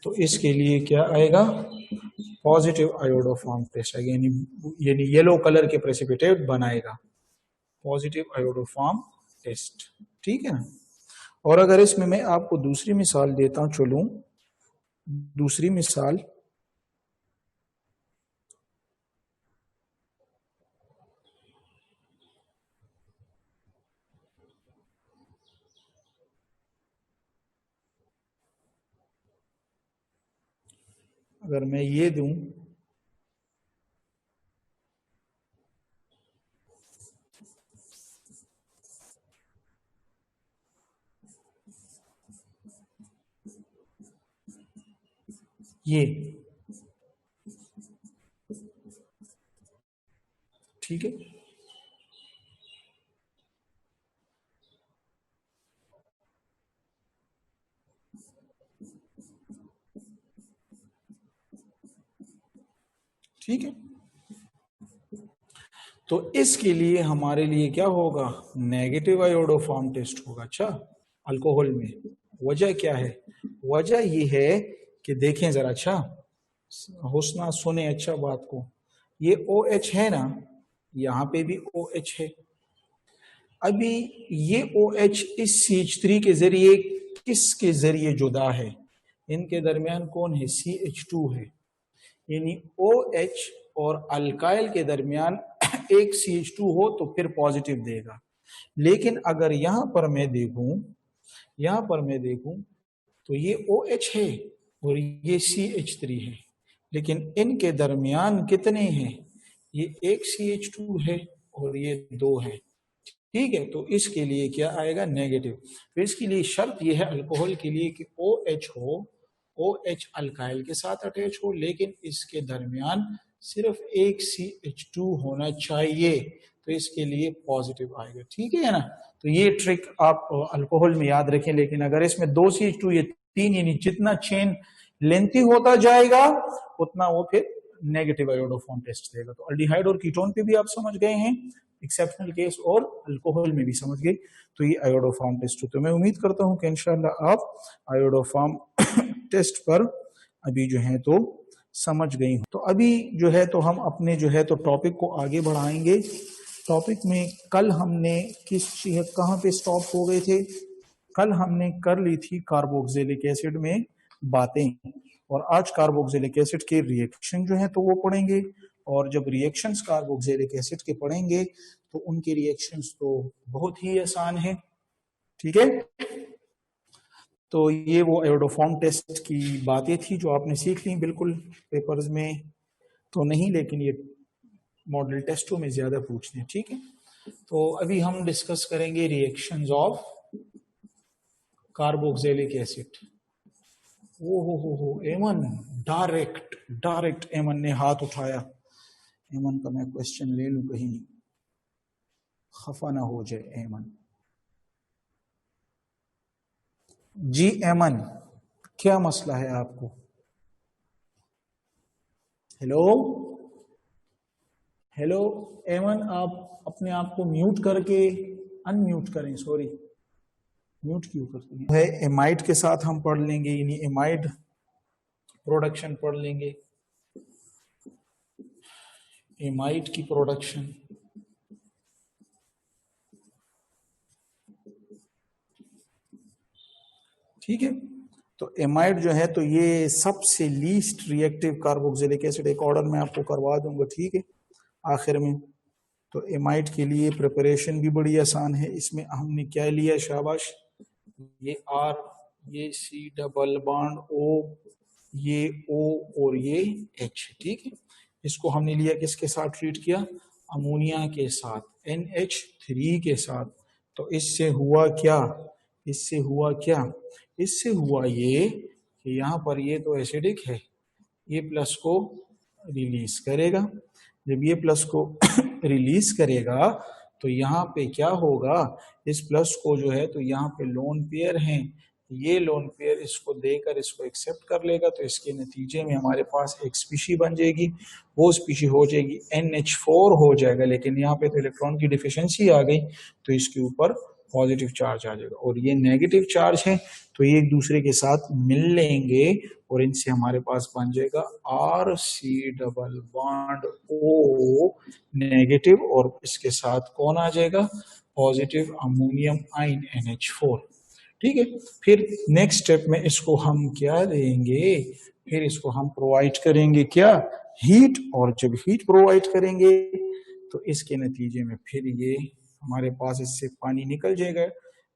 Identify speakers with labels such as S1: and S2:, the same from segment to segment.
S1: तो इसके लिए क्या आएगा, पॉजिटिव आयोडोफॉर्म टेस्ट आएगा, यानी येलो कलर के प्रेसिपिटेट बनाएगा, पॉजिटिव आयोडोफॉर्म टेस्ट। ठीक है ना। और अगर इसमें मैं आपको दूसरी मिसाल देता हूं, चलूं दूसरी मिसाल, अगर मैं ये दूं, ये ठीक है, ठीक है। तो इसके लिए हमारे लिए क्या होगा, नेगेटिव आयोडोफॉर्म टेस्ट होगा। अच्छा, अल्कोहल में वजह क्या है, वजह ये है कि देखें जरा, अच्छा हुस्ना सुने अच्छा बात को, ये OH है ना, यहां पे भी OH है। अभी ये OH इस CH3 के जरिए किसके जरिए जुदा है, इनके दरमियान कौन है, CH2 है, यानी OH और अल्काइल के दरमियान एक CH2 हो तो फिर पॉजिटिव देगा। लेकिन अगर यहां पर मैं देखूं तो ये OH है और ये CH3 है, लेकिन इनके दरमियान कितने हैं, ये एक CH2 है और ये 2 है। ठीक है, तो इसके लिए क्या आएगा, नेगेटिव। तो इसके लिए शर्त यह है अल्कोहल के लिए कि OH हो, OH अल्काइल के साथ अटैच हो, लेकिन इसके दरमियान सिर्फ एक CH2 होना चाहिए, तो इसके लिए पॉजिटिव आएगा। ठीक है ना। तो ये ट्रिक आप अल्कोहल में याद रखें। लेकिन अगर इसमें 2 CH2 ये 3, यानी जितना चेन लेंथी होता जाएगा उतना वो फिर नेगेटिव आयोडोफॉर्म टेस्ट देगा। तो अल्डिहाइड और कीटोन पे भी आप समझ गए हैं एक्सेप्शनल केस, और अल्कोहल में भी समझ गए। तो ये आयोडोफॉर्म टेस्ट। तो मैं उम्मीद करता हूं कि इंशाल्लाह आप आयोडोफॉर्म टेस्ट पर अभी जो है तो समझ गई हूं। तो अभी जो है तो हम अपने जो है तो टॉपिक को आगे बढ़ाएंगे। टॉपिक में कल हमने कहां पे स्टॉप हो गए थे, कल हमने कर ली थी कार्बोक्सिलिक एसिड में बातें, और आज कार्बोक्सिलिक एसिड के रिएक्शन जो है तो वो पढ़ेंगे। और जब रिएक्शंस कार्बोक्सिलिक एसिड के पढ़ेंगे तो उनके रिएक्शंस तो बहुत ही आसान है। ठीक है, तो ये वो आयोडोफॉर्म टेस्ट की बातें थी जो आपने सीख ली, बिल्कुल पेपर्स में तो नहीं, लेकिन ये मॉडल टेस्टों में ज्यादा पूछते हैं। ठीक है, तो अभी हम डिस्कस करेंगे रिएक्शंस ऑफ कार्बोक्सिलिक एसिड। हो एमन डायरेक्ट एमन ने हाथ उठाया। एमन का मैं क्वेश्चन ले लूं, कहीं खफा ना हो जाए एमन। जी एमन, क्या मसला है आपको? हेलो एमन, आप अपने आप को म्यूट करके अनम्यूट करें। सॉरी, म्यूट क्यों करते हैं? है एमाइड के साथ हम पढ़ लेंगे, यानी एमाइड प्रोडक्शन पढ़ लेंगे, एमाइड की प्रोडक्शन। ठीक है, तो एमाइड जो है तो ये सबसे लीस्ट रिएक्टिव कार्बोक्सिलिक एसिड, एक ऑर्डर में आपको करवा दूंगा। ठीक है, आखिर में। तो एमाइड के लिए प्रिपरेशन भी बड़ी आसान है। इसमें हमने क्या लिया, शाबाश, ये R, ये C डबल बॉन्ड O, ये O और ये H। ठीक है, इसको हमने लिया किसके साथ ट्रीट किया, अमोनिया के साथ, NH3 के साथ। तो इससे हुआ क्या, इससे हुआ ये कि यहाँ पर ये तो एसिडिक है, ये प्लस को रिलीज करेगा। जब ये प्लस को रिलीज करेगा तो यहाँ पे क्या होगा, इस प्लस को जो है तो यहाँ पे लोन पेयर हैं, ये लोन पेयर इसको देकर इसको एक्सेप्ट कर लेगा। तो इसके नतीजे में हमारे पास एक स्पीशी बन जाएगी, वो स्पीशी हो जाएगी NH4 हो जाएगा। लेकिन यहाँ पे तो इलेक्ट्रॉन की डिफिशियंसी आ गई, तो इसके ऊपर पॉजिटिव चार्ज आ जाएगा, और ये नेगेटिव चार्ज है तो ये एक दूसरे के साथ मिल लेंगे और इनसे हमारे पास बन जाएगा RC double bond O negative, और इसके साथ कौन आ जाएगा, पॉजिटिव अमोनियम आयन NH4। ठीक है, फिर नेक्स्ट स्टेप में इसको हम क्या देंगे, फिर इसको हम प्रोवाइड करेंगे क्या, हीट, और जब हीट प्रोवाइड करेंगे तो इसके नतीजे में फिर ये हमारे पास इससे पानी निकल जाएगा,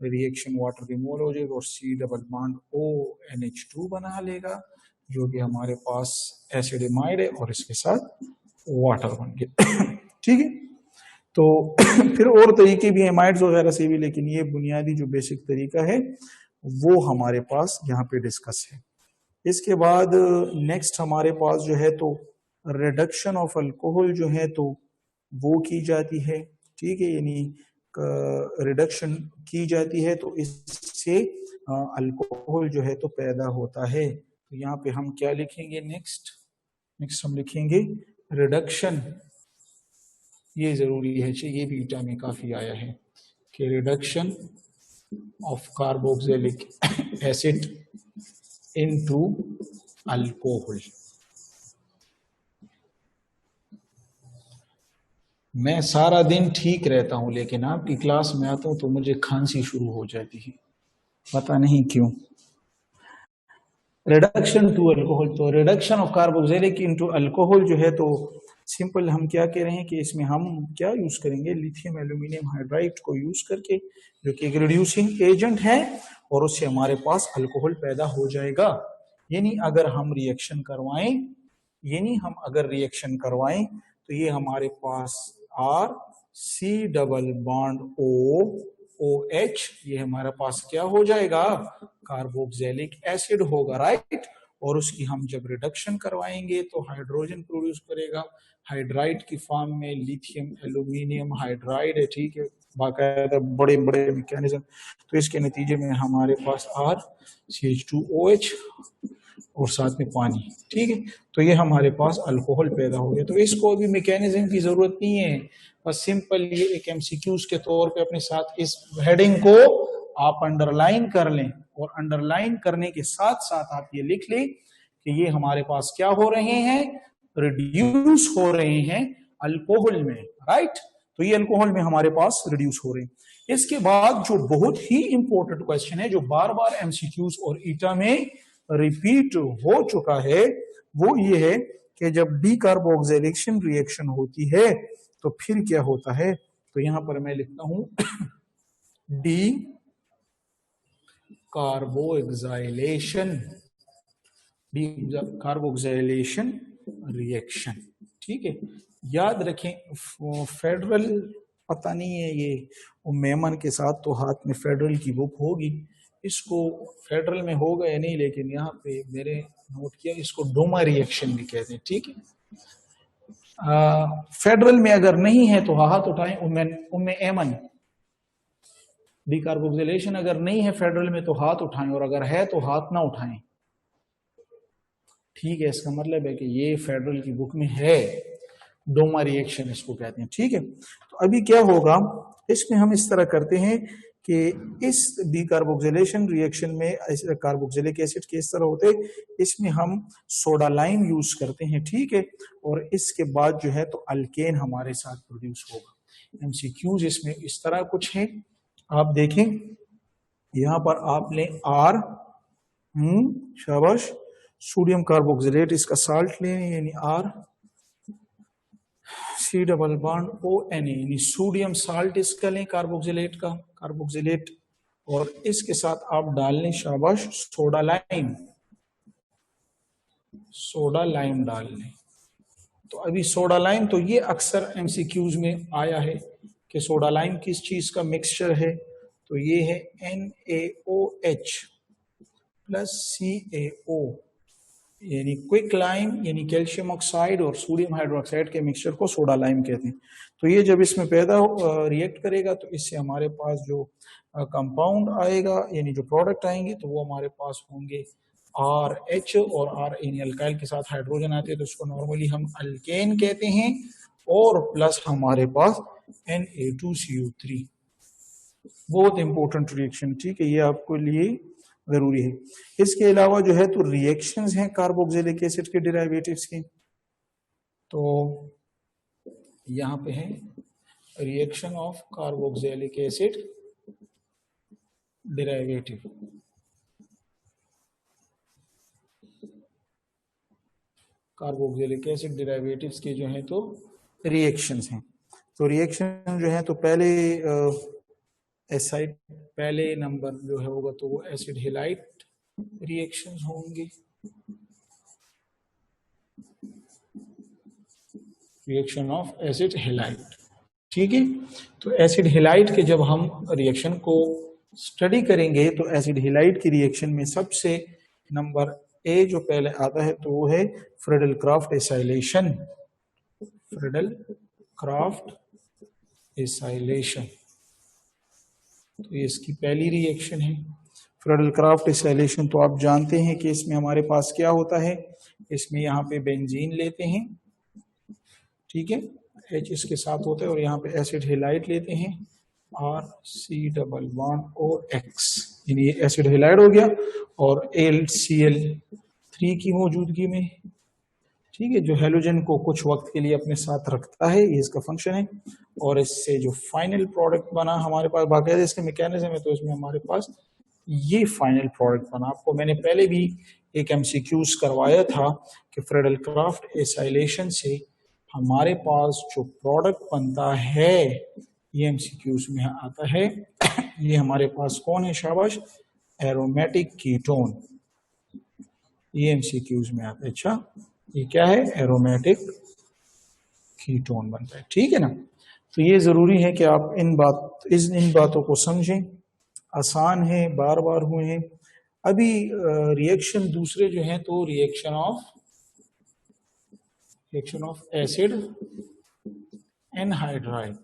S1: रिएक्शन वाटर रिमूव हो जाएगा और C डबल बॉन्ड ONH2 बना लेगा, जो कि हमारे पास एसिडमाइड है और इसके साथ वाटर बन गया। ठीक है, तो फिर और तरीके भी एमाइड्स वगैरह से भी, लेकिन ये बुनियादी जो बेसिक तरीका है वो हमारे पास यहाँ पे डिस्कस है। इसके बाद नेक्स्ट हमारे पास जो है तो रिडक्शन ऑफ अल्कोहल जो है तो वो की जाती है। ठीक है, यानी रिडक्शन की जाती है तो इससे अल्कोहल जो है तो पैदा होता है। तो यहाँ पे हम क्या लिखेंगे, नेक्स्ट हम लिखेंगे रिडक्शन। ये जरूरी है, ये भी ईटा में काफी आया है कि reduction of carboxylic acid into alcohol. मैं सारा दिन ठीक रहता हूं, लेकिन आपकी क्लास में आता हूं तो मुझे खांसी शुरू हो जाती है, पता नहीं क्यों। रिडक्शन टू अल्कोहल, तो reduction of carboxylic into alcohol जो है तो सिंपल हम क्या कह रहे हैं कि इसमें हम क्या यूज करेंगे, लिथियम एल्यूमिनियम हाइड्राइड को यूज करके, जो कि एक रिड्यूसिंग एजेंट है, और उससे हमारे पास अल्कोहल पैदा हो जाएगा। यानी अगर हम रिएक्शन करवाएं तो ये हमारे पास RC डबल बॉन्ड OH, ये हमारे पास क्या हो जाएगा, कार्बोक्सिलिक एसिड होगा, राइट। और उसकी हम जब रिडक्शन करवाएंगे तो हाइड्रोजन प्रोड्यूस करेगा हाइड्राइड की फॉर्म में, लिथियम एल्यूमिनियम हाइड्राइड है, ठीक है, बाकायदा बड़े बड़े मैकेनिज्म। तो इसके नतीजे में हमारे पास RCH2OH और साथ में पानी, ठीक है, तो ये हमारे पास अल्कोहल पैदा हो गया। तो इसको अभी मैकेनिज्म की जरूरत नहीं है, बस सिंपल ये एक MCQs के तौर पे अपने साथ इस हेडिंग को आप अंडरलाइन कर लें, और अंडरलाइन करने के साथ साथ आप ये लिख लें कि ये हमारे पास क्या हो रहे हैं, रिड्यूस हो रहे हैं अल्कोहल में, राइट। तो ये अल्कोहल में हमारे पास रिड्यूस हो रहे हैं। इसके बाद जो बहुत ही इंपॉर्टेंट क्वेश्चन है, जो बार बार MCQs और ईटा में रिपीट हो चुका है, वो ये है कि जब डीकार्बोक्सिलेशन रिएक्शन होती है तो फिर क्या होता है। तो यहां पर मैं लिखता हूं डी कार्बोक्सिलेशन रिएक्शन, ठीक है। याद रखें, फेडरल पता नहीं है, ये मेमन के साथ तो हाथ में फेडरल की बुक होगी, इसको फेडरल में होगा या नहीं, लेकिन यहाँ पे मेरे नोट किया, इसको डोमा रिएक्शन भी कहते हैं, ठीक है। फेडरल में अगर नहीं है तो हाथ उठाएं, उम्मे एमन। डीकार्बोक्सिलेशन अगर नहीं है फेडरल में तो हाथ उठाएं, और अगर है तो हाथ ना उठाएं, ठीक है। इसका मतलब है कि ये फेडरल की बुक में है, डोमा रिएक्शन इसको कहते हैं, ठीक है। तो अभी क्या होगा, इसमें हम इस तरह करते हैं कि इस डीकार्बोक्सिलेशन रिएक्शन में कार्बोक्सिलिक एसिड के इस तरह होते, इसमें हम सोडा लाइम यूज करते हैं, ठीक है। और इसके बाद जो है तो अल्केन हमारे साथ प्रोड्यूस होगा। MCQs इसमें इस तरह कुछ है, आप देखें यहां पर आप लें R, शाबाश, सोडियम कार्बोक्सिलेट, इसका साल्ट लें, यानी R C double bond ONA, यानी सोडियम साल्ट इसका लें, कार्बोक्सिलेट का, कार्बोक्सिलेट, और इसके साथ आप डाल लें, शाबाश, सोडा लाइम डाल लें। तो अभी सोडा लाइम, तो ये अक्सर MCQs में आया है कि सोडा लाइम किस चीज का मिक्सचर है, तो ये है NaOH प्लस CaO, यानी क्विक लाइम, यानी कैल्शियम ऑक्साइड और सोडियम हाइड्रोक्साइड के मिक्सचर को सोडा लाइम कहते हैं। तो ये जब इसमें पैदा रिएक्ट करेगा तो इससे हमारे पास जो कंपाउंड आएगा, यानी जो प्रोडक्ट आएंगे, तो वो हमारे पास होंगे RH, और R यानी अल्काइल के साथ हाइड्रोजन आते हैं तो इसको नॉर्मली हम अल्केन कहते हैं, और प्लस हमारे पास Na2CO3, बहुत इंपॉर्टेंट रिएक्शन, ठीक है, ये आपको लिए जरूरी है। इसके अलावा जो है तो रिएक्शंस हैं कार्बोक्सिलिक एसिड के डेरिवेटिव्स की। तो यहाँ पे है reaction of carboxylic acid derivative. Carboxylic acid derivatives के जो है तो रिएक्शंस हैं। तो रिएक्शन जो है तो पहले एसाइड, पहले नंबर जो है होगा तो वो एसिड हैलाइड रिएक्शंस होंगे। रिएक्शन ऑफ एसिड हैलाइड, ठीक है। तो एसिड हैलाइड के जब हम रिएक्शन को स्टडी करेंगे तो एसिड हैलाइड की रिएक्शन में सबसे नंबर ए जो पहले आता है तो वो है फ्रीडल-क्राफ्ट एसाइलेशन। फ्रीडल-क्राफ्ट एसाइलेशन, तो ये इसकी पहली रिएक्शन है। फ्रीडल-क्राफ्ट एसाइलेशन तो आप जानते हैं कि इसमें हमारे पास क्या होता है, इसमें यहाँ पे बेंजीन लेते हैं, ठीक है, H इसके साथ होता है, और यहाँ पे एसिड हैलाइड लेते हैं RC+1OX, यानी ये एसिड हैलाइड हो गया, और LCl3 की मौजूदगी में, ठीक है, जो हेलोजन को कुछ वक्त के लिए अपने साथ रखता है, ये इसका फंक्शन है। और इससे जो फाइनल प्रोडक्ट बना हमारे पास, बाकायदा इसका मैकेनिज्म है, तो इसमें हमारे पास ये फाइनल प्रोडक्ट बना। आपको मैंने पहले भी एक MCQs करवाया था कि फ्रीडल-क्राफ्ट एसाइलेशन से हमारे पास जो प्रोडक्ट बनता है, ये MCQs में आता है, ये हमारे पास कौन है, शाबाश, एरोमेटिक कीटोन, ये MCQs में आता है। अच्छा, ये क्या है, एरोमेटिक कीटोन बनता है, ठीक है ना। तो ये जरूरी है कि आप इन बातों को समझें, आसान है, बार बार हुए हैं। अभी रिएक्शन दूसरे जो हैं तो reaction of acid anhydride,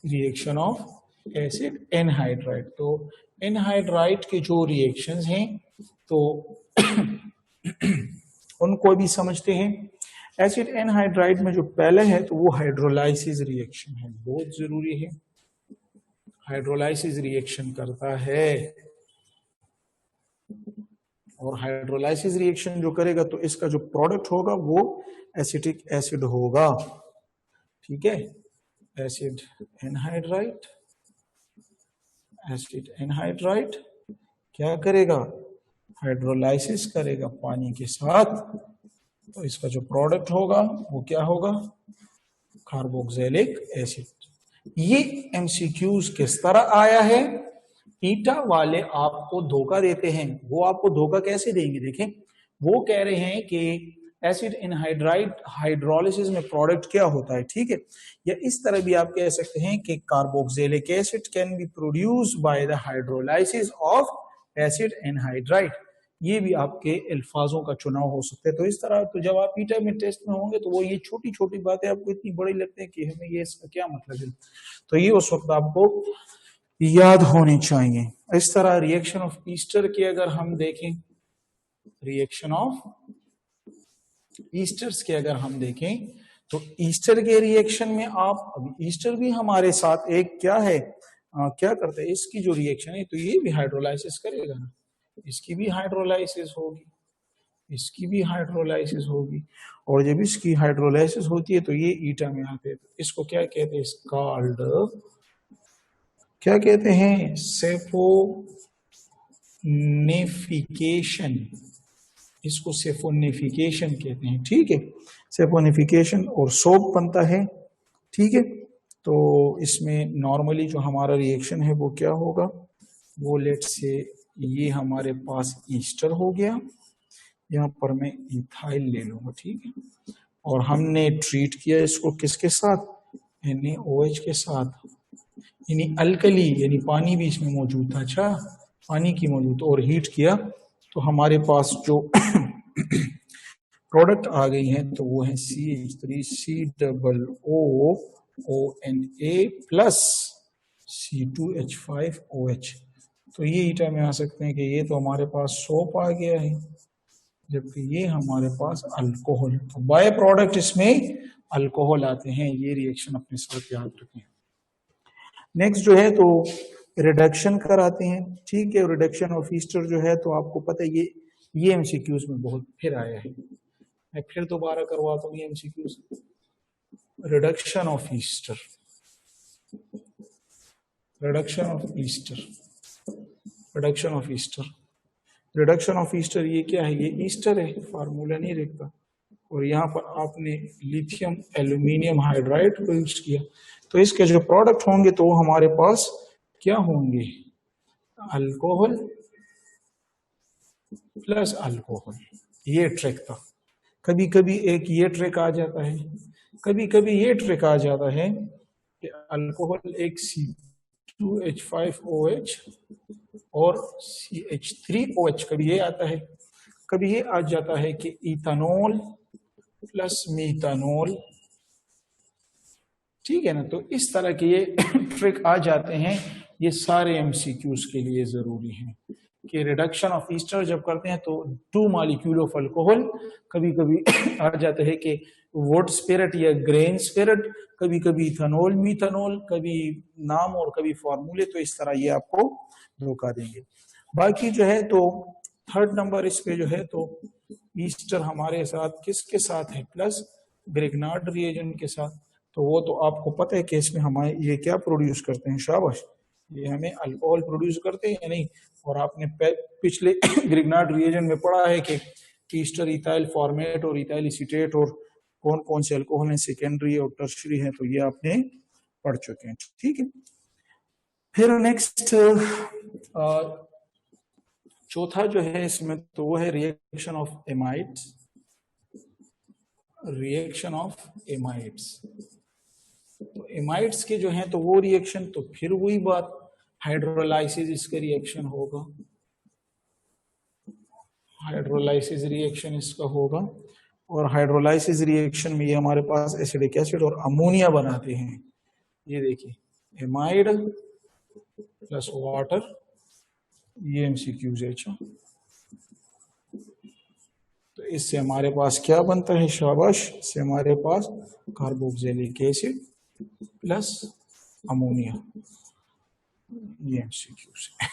S1: reaction of acid anhydride. तो एनहाइड्राइड के जो रिएक्शंस हैं तो उनको भी समझते हैं। एसिड एनहाइड्राइड में जो पहले है तो वो हाइड्रोलाइसिस रिएक्शन है, बहुत जरूरी है, हाइड्रोलाइसिस रिएक्शन करता है। और हाइड्रोलाइसिस रिएक्शन जो करेगा तो इसका जो प्रोडक्ट होगा वो एसिटिक एसिड होगा, ठीक है। एसिड एनहाइड्राइड क्या करेगा, हाइड्रोलाइसिस करेगा पानी के साथ, तो इसका जो प्रोडक्ट होगा वो क्या होगा, कार्बोक्सिलिक एसिड। ये MCQs किस तरह आया है, ईटा वाले आपको धोखा देते हैं। वो आपको धोखा कैसे देंगे, देखें, वो कह रहे हैं कि एसिड एनहाइड्राइड हाइड्रोलिसिस में प्रोडक्ट क्या होता है, ठीक है। या इस तरह भी आप कह सकते हैं कि carboxylic acid can be produced by the hydrolysis of acid anhydride. ये भी आपके अल्फाजों का चुनाव हो सकता है। तो इस तरह तो जब आप ईटा में टेस्ट में होंगे तो वो ये छोटी छोटी बातें आपको इतनी बड़ी लगती है कि हमें ये इसका क्या मतलब है, तो ये उस वक्त आपको याद होने चाहिए। इस तरह रिएक्शन ऑफ ईस्टर की अगर हम देखें, रिएक्शन ऑफ ईस्टर्स के अगर हम देखें तो ईस्टर के रिएक्शन में आप, अभी ईस्टर भी हमारे साथ एक क्या है, क्या करते हैं, इसकी जो रिएक्शन है तो ये भी हाइड्रोलाइसिस करेगा ना, इसकी भी हाइड्रोलाइसिस होगी, इसकी भी हाइड्रोलाइसिस होगी, और जब इसकी हाइड्रोलाइसिस होती है तो ये ईटा में आते हैं। तो इसको क्या कहते हैं, कॉल्ड, क्या कहते हैं, सेफोनिफिकेशन, इसको सेफोनिफिकेशन कहते हैं, ठीक है, सेफोनिफिकेशन, और सोप बनता है, ठीक है। तो इसमें नॉर्मली जो हमारा रिएक्शन है वो क्या होगा, वो लेट्स से ये हमारे पास ईस्टर हो गया, यहाँ पर मैं इथाइल ले लूंगा, ठीक है, और हमने ट्रीट किया इसको किसके साथ, NaOH के साथ, यानी अल्कली, यानी पानी भी इसमें मौजूद था, अच्छा पानी की मौजूद, और हीट किया तो हमारे पास जो प्रोडक्ट आ गई है तो वो है CH3COONA प्लस C2H5OH। तो ये ईटा में आ सकते हैं कि ये तो हमारे पास सोप आ गया है, जबकि ये हमारे पास अल्कोहल, तो बाय प्रोडक्ट इसमें अल्कोहल आते हैं। ये रिएक्शन अपने साथ याद रखें। नेक्स्ट जो है तो रिडक्शन कराते हैं, ठीक है। रिडक्शन ऑफ ईस्टर जो है तो आपको पता है ये एमसीक्यूज में बहुत फिर आया है, मैं फिर दोबारा करवाता हूँ ये MCQs. Reduction of Easter, reduction of Easter, reduction of Easter, reduction of Easter ये क्या है, ये ईस्टर है, फार्मूला नहीं लिखता, और यहाँ पर आपने लिथियम एल्यूमिनियम हाइड्राइड को यूज किया, तो इसके जो प्रोडक्ट होंगे तो वो हमारे पास क्या होंगे, अल्कोहल प्लस अल्कोहल। ये ट्रिक था, कभी कभी एक ये ट्रिक आ जाता है, कभी कभी ये ट्रिक आ जाता है कि अल्कोहल एक C2H5OH और CH3OH, कभी ये आता है, कभी ये आ जाता है कि इथानॉल प्लस मीथानॉल, ठीक है ना। तो इस तरह के ये ट्रिक आ जाते हैं, ये सारे एमसीक्यूज के लिए जरूरी हैं कि रिडक्शन ऑफ ईस्टर जब करते हैं तो 2 मॉलिक्यूल ऑफ अल्कोहल, कभी कभी आ जाता है कि वुड स्पिरिट या ग्रेन स्पिरिट, कभी कभी इथेनॉल मीथेनॉल, कभी नाम और कभी फॉर्मूले, तो इस तरह ये आपको धोखा देंगे। बाकी जो है तो थर्ड नंबर इस पे जो है तो ईस्टर हमारे साथ किसके साथ है, प्लस ग्रिग्नार्ड रिएजेंट के साथ, तो वो तो आपको पता है कि इसमें हमारे ये क्या प्रोड्यूस करते हैं, शाबाश, ये हमें अल्कोहल प्रोड्यूस करते हैं या नहीं। और आपने पिछले ग्रिग्नार्ड रिएजेंट में पढ़ा है कि ईस्टर इथाइल फॉर्मेट और इथाइल एसीटेट और कौन कौन से अल्कोहल हैं, सेकेंडरी और टर्शरी हैं, तो ये आपने पढ़ चुके हैं, ठीक है। फिर नेक्स्ट चौथा जो है इसमें तो वो है reaction of amides, reaction of amides. तो एमाइड्स के जो हैं तो वो रिएक्शन, तो फिर वही बात, हाइड्रोलाइसिस इसका रिएक्शन होगा, हाइड्रोलाइसिस रिएक्शन इसका होगा, और हाइड्रोलाइसिस रिएक्शन में ये हमारे पास एसिडिक एसिड और अमोनिया बनाते हैं। ये देखिए एमाइड प्लस वाटर, ये एमसीक्यूज है। तो इससे हमारे पास क्या बनता है, शाबाश, इससे हमारे पास कार्बोक्सिलिक एसिड प्लस अमोनिया, ये एमसीक्यूज है।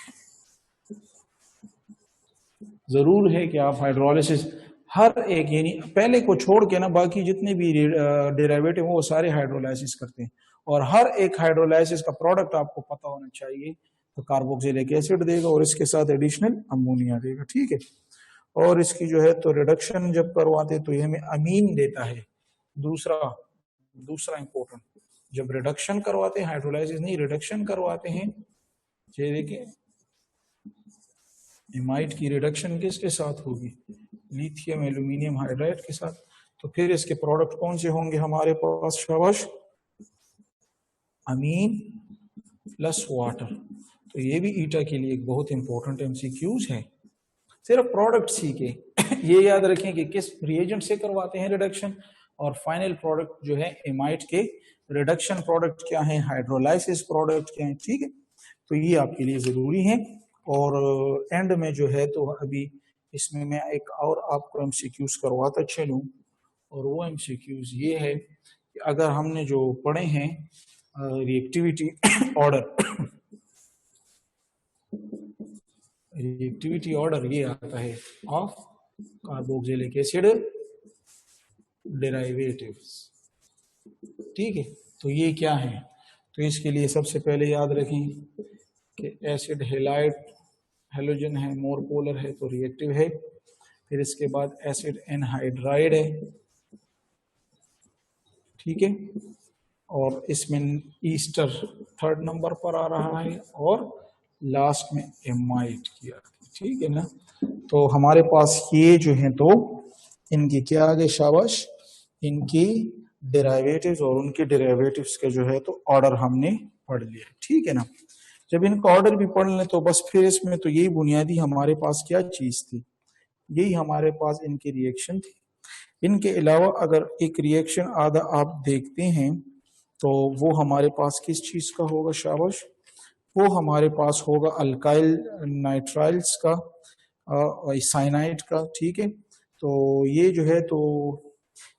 S1: जरूर है कि आप हाइड्रोलाइसिस हर एक, यानी पहले को छोड़ के ना बाकी जितने भी डेरिवेटिव वो सारे हाइड्रोलाइसिस करते हैं, और हर एक हाइड्रोलाइसिस का प्रोडक्ट आपको पता होना चाहिए, तो कार्बोक्सिलिक एसिड देगा और इसके साथ एडिशनल अमोनिया देगा, ठीक है। और इसकी जो है तो रिडक्शन जब करवाते तो ये हमें अमीन देता है। दूसरा इंपॉर्टेंट, जब रिडक्शन करवाते हैं, हाइड्रोलाइसिस नहीं, रिडक्शन करवाते हैं, ये देखिए एमाइड की रिडक्शन किसके साथ होगी, लिथियम एल्यूमिनियम हाइड्राइड के साथ, तो फिर इसके प्रोडक्ट कौन से होंगे हमारे पास, शाबाश, अमीन प्लस वाटर। तो ये भी ईटा के लिए एक बहुत इंपॉर्टेंट एमसीक्यूज है, सिर्फ प्रोडक्ट सीखे ये याद रखें कि किस रिएजेंट से करवाते हैं रिडक्शन, और फाइनल प्रोडक्ट जो है एमाइड के रिडक्शन प्रोडक्ट क्या है, हाइड्रोलाइसिस प्रोडक्ट क्या है, ठीक है। तो ये आपके लिए जरूरी है। और एंड में जो है तो अभी इसमें मैं एक और आपको एमसीक्यूज करवाता चलूं, और वो एमसीक्यूज ये है कि अगर हमने जो पढ़े हैं रिएक्टिविटी ऑर्डर, रिएक्टिविटी ऑर्डर ये आता है ऑफ कार्बोक्सिलिक एसिड डेरिवेटिव्स, ठीक है। तो ये क्या है, तो इसके लिए सबसे पहले याद रखें कि एसिड हेलाइड हेलोजन है, मोर पोलर है तो रिएक्टिव है। फिर इसके बाद एसिड एनहाइड्राइड है, ठीक है, और इसमें ईस्टर थर्ड नंबर पर आ रहा है, और लास्ट में एमाइड किया, ठीक है ना। तो हमारे पास ये जो है तो इनकी क्या आ गए, शाबाश, इनकी डेरिवेटिव्स और उनके डेरिवेटिव्स के जो है तो ऑर्डर हमने पढ़ लिया, ठीक है ना। जब इनका ऑर्डर भी पढ़ लें तो बस फिर इसमें तो यही बुनियादी हमारे पास क्या चीज थी, यही हमारे पास इनकी रिएक्शन थी। इनके अलावा अगर एक रिएक्शन आधा आप देखते हैं तो वो हमारे पास किस चीज का होगा, शाबाश, वो हमारे पास होगा अल्काइल नाइट्राइल्स का, साइनाइड का, ठीक है। तो ये जो है तो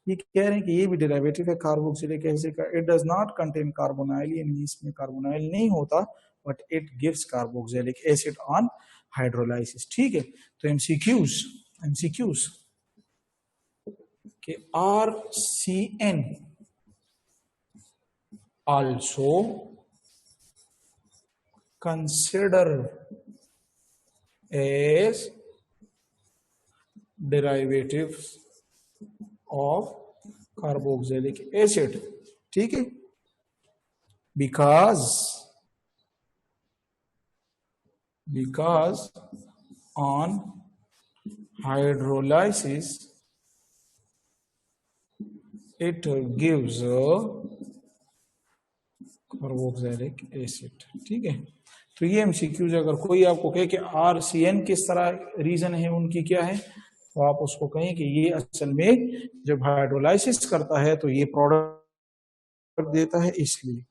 S1: ये कह रहे हैं कि ये भी डेरिवेटिव है कार्बोक्सिलिक एसिड का, it does not contain carbonyl, यानी इसमें कार्बोनाइल नहीं होता, but it gives carboxylic acid on hydrolysis. ठीक है, तो एमसीक्यूज कि RCN also consider as derivatives of carboxylic acid। ठीक है, because on hydrolysis it gives carboxylic acid. ठीक है, तो ये एमसीक्यूज अगर कोई आपको कहे कि RCN किस तरह रीजन है उनकी क्या है, तो आप उसको कहें कि ये असल में जब हाइड्रोलाइसिस करता है तो ये प्रोडक्ट देता है इसलिए,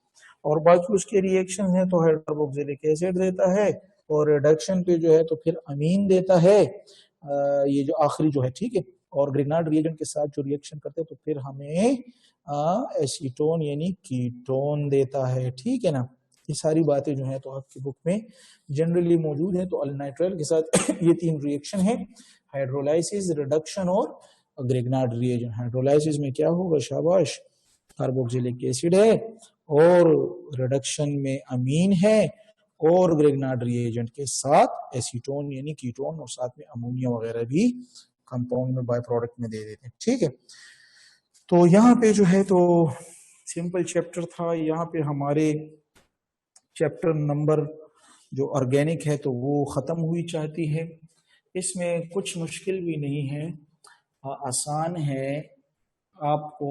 S1: और बाकी उसके रिएक्शन है तो कार्बोक्सिलिक एसिड देता है, और रिडक्शन पे जो है तो फिर अमीन देता है, ये जो आखिरी जो है। ठीक है, और ग्रिग्नार्ड रिएजेंट के साथ जो रिएक्शन करते हैं तो फिर हमें एसीटोन यानी कीटोन देता है। ठीक है ना, ये सारी बातें जो है तो आपकी बुक में जनरली मौजूद है। तो अल्नाइट्राइल के साथ ये तीन रिएक्शन है, हाइड्रोलाइसिस, रिडक्शन और ग्रिग्नार्ड रिएजेंट। हाइड्रोलाइसिस में क्या होगा, शाबाश, कार्बोक्सिलिक एसिड है, और रिडक्शन में अमीन है, और ग्रिग्नार्ड रिएजेंट के साथ एसीटोन यानी कीटोन, और साथ में अमोनिया वगैरह भी कंपाउंड में बाय प्रोडक्ट में दे देते हैं। ठीक है, तो यहाँ पे जो है तो सिंपल चैप्टर था। यहाँ पे हमारे चैप्टर नंबर जो ऑर्गेनिक है तो वो खत्म हुई चाहती है। इसमें कुछ मुश्किल भी नहीं है, आसान है। आपको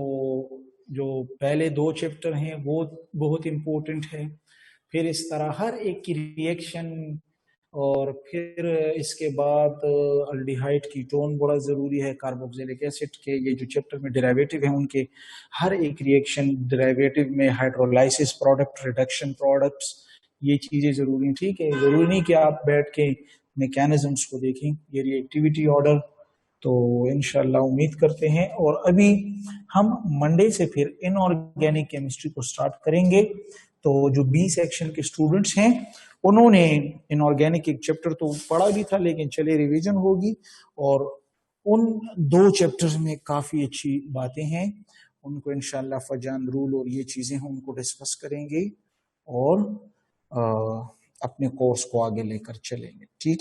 S1: जो पहले दो चैप्टर हैं वो बहुत इम्पोर्टेंट है, फिर इस तरह हर एक की रिएक्शन, और फिर इसके बाद अल्डिहाइड कीटोन बड़ा जरूरी है, कार्बोक्सिलिक एसिड के ये जो चैप्टर में डेरिवेटिव है उनके हर एक रिएक्शन, डेरिवेटिव में हाइड्रोलाइसिस प्रोडक्ट, रिडक्शन प्रोडक्ट्स, ये चीजें जरूरी हैं। ठीक है, जरूरी नहीं कि आप बैठ के मैकेनिज्म्स को देखें, ये रिएक्टिविटी ऑर्डर तो इंशाल्लाह उम्मीद करते हैं। और अभी हम मंडे से फिर इनऑर्गेनिक केमिस्ट्री को स्टार्ट करेंगे। तो जो बी सेक्शन के स्टूडेंट्स हैं उन्होंने इनऑर्गेनिक एक चैप्टर तो पढ़ा भी था, लेकिन चले रिवीजन होगी, और उन दो चैप्टर्स में काफी अच्छी बातें हैं, उनको इंशाल्लाह फजान रूल और ये चीजें हम उनको डिस्कस करेंगे और अपने कोर्स को आगे लेकर चलेंगे। ठीक।